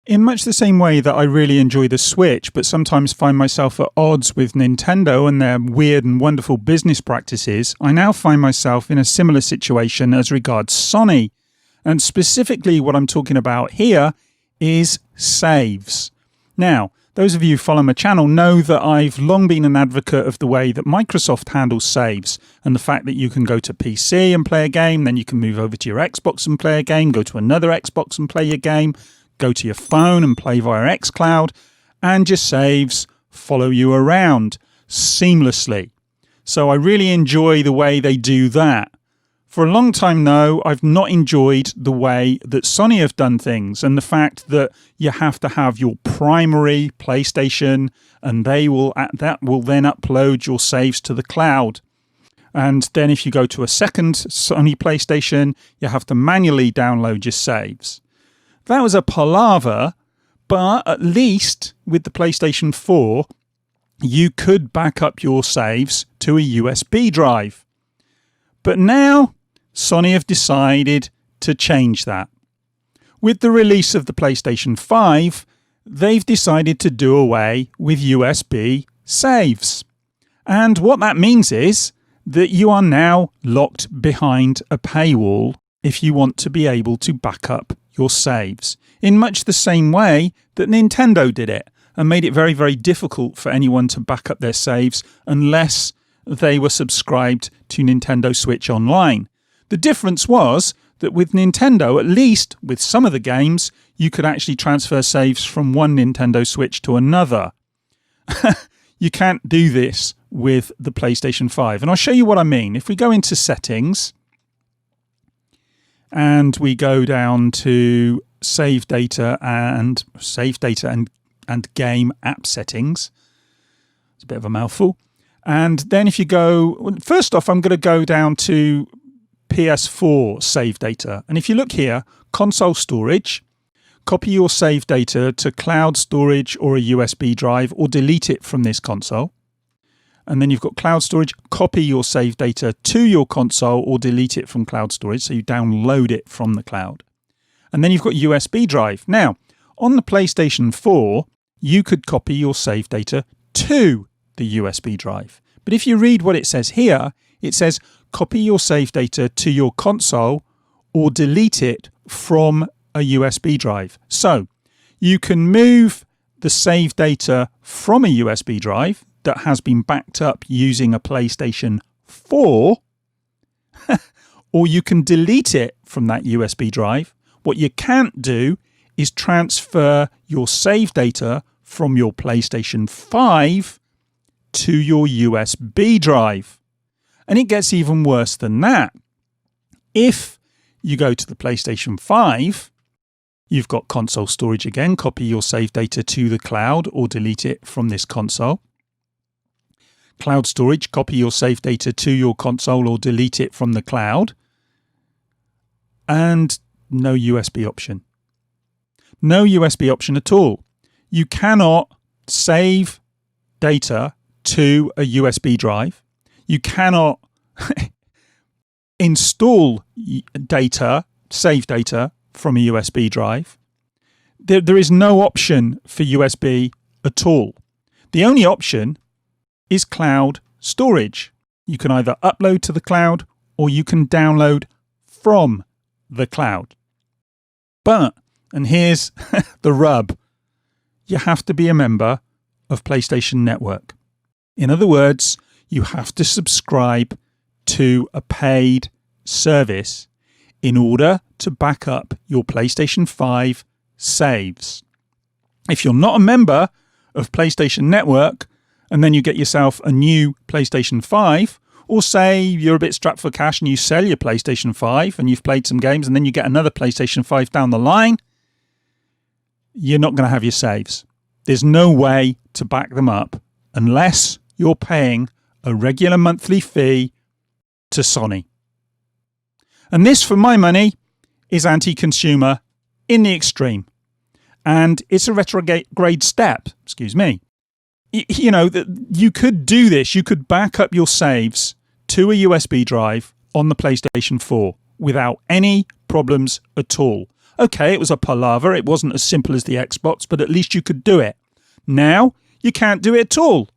In much the same way that I really enjoy the Switch, but sometimes find myself at odds with Nintendo and their weird and wonderful business practices, I now find myself in a similar situation as regards Sony. And specifically what I'm talking about here is saves. Now, those of you who follow my channel know that I've long been an advocate of the way that Microsoft handles saves and the fact that you can go to PC and play a game, then you can move over to your Xbox and play a game, go to another Xbox and play your game, go to your phone and play via xCloud, and your saves follow you around seamlessly. So I really enjoy the way they do that. For a long time, though, I've not enjoyed the way that Sony have done things and the fact that you have to have your primary PlayStation and that will then upload your saves to the cloud. And then if you go to a second Sony PlayStation, you have to manually download your saves. That was a palaver, but at least with the PlayStation 4, you could back up your saves to a USB drive. But now Sony have decided to change that. With the release of the PlayStation 5, they've decided to do away with USB saves. And what that means is that you are now locked behind a paywall if you want to be able to back up your saves, in much the same way that Nintendo did it and made it very, very difficult for anyone to back up their saves unless they were subscribed to Nintendo Switch Online. The difference was that with Nintendo, at least with some of the games, you could actually transfer saves from one Nintendo Switch to another. You can't do this with the PlayStation 5. And I'll show you what I mean. If we go into settings and we go down to save data and game app settings, it's a bit of a mouthful. And then if you go, first off, I'm going to go down to PS4 save data. And if you look here, console storage, copy your save data to cloud storage or a USB drive or delete it from this console. And then you've got cloud storage, copy your save data to your console or delete it from cloud storage. So you download it from the cloud. And then you've got USB drive. Now, on the PlayStation 4, you could copy your save data to the USB drive. But if you read what it says here, it says copy your save data to your console or delete it from a USB drive. So you can move the save data from a USB drive that has been backed up using a PlayStation 4, or you can delete it from that USB drive. What you can't do is transfer your save data from your PlayStation 5 to your USB drive. And it gets even worse than that. If you go to the PlayStation 5, you've got console storage again, copy your save data to the cloud or delete it from this console. Cloud storage, copy your save data to your console or delete it from the cloud. And no USB option. No USB option at all. You cannot save data to a USB drive. You cannot install data, save data from a USB drive. There is no option for USB at all. The only option is cloud storage. You can either upload to the cloud or you can download from the cloud. But, and here's the rub, you have to be a member of PlayStation Network. In other words, you have to subscribe to a paid service in order to back up your PlayStation 5 saves. If you're not a member of PlayStation Network and then you get yourself a new PlayStation 5, or say you're a bit strapped for cash and you sell your PlayStation 5 and you've played some games and then you get another PlayStation 5 down the line, you're not going to have your saves. There's no way to back them up unless you're paying a regular monthly fee to Sony. And this, for my money, is anti-consumer in the extreme. And it's a retrograde step, excuse me. You know, that you could do this. You could back up your saves to a USB drive on the PlayStation 4 without any problems at all. Okay, it was a palaver. It wasn't as simple as the Xbox, but at least you could do it. Now, you can't do it at all.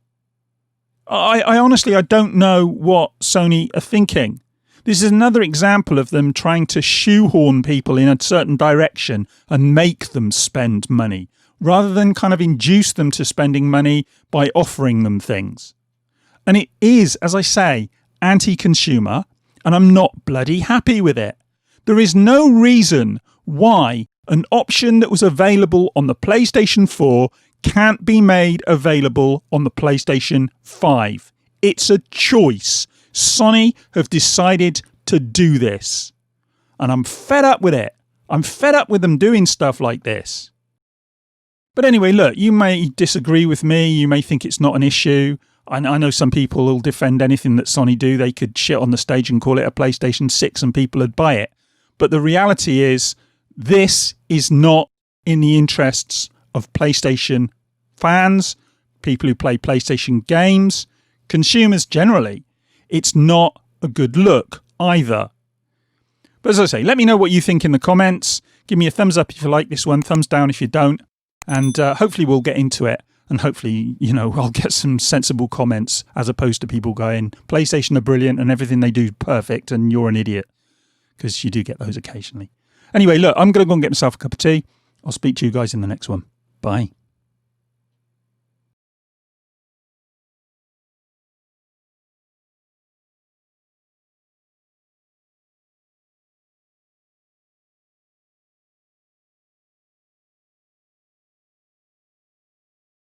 I honestly, I don't know what Sony are thinking. This is another example of them trying to shoehorn people in a certain direction and make them spend money, rather than kind of induce them to spending money by offering them things. And it is, as I say, anti-consumer, and I'm not bloody happy with it. There is no reason why an option that was available on the PlayStation 4 can't be made available on the PlayStation 5. It's a choice. Sony have decided to do this. And I'm fed up with it. I'm fed up with them doing stuff like this. But anyway, look, you may disagree with me. You may think it's not an issue. I know some people will defend anything that Sony do. They could shit on the stage and call it a PlayStation 6 and people would buy it. But the reality is, this is not in the interests of PlayStation fans, people who play PlayStation games, consumers generally. It's not a good look either. But as I say, let me know what you think in the comments. Give me a thumbs up if you like this one, thumbs down if you don't. And hopefully we'll get into it. And hopefully, I'll get some sensible comments as opposed to people going, PlayStation are brilliant and everything they do is perfect and you're an idiot. Because you do get those occasionally. Anyway, look, I'm going to go and get myself a cup of tea. I'll speak to you guys in the next one. Bye.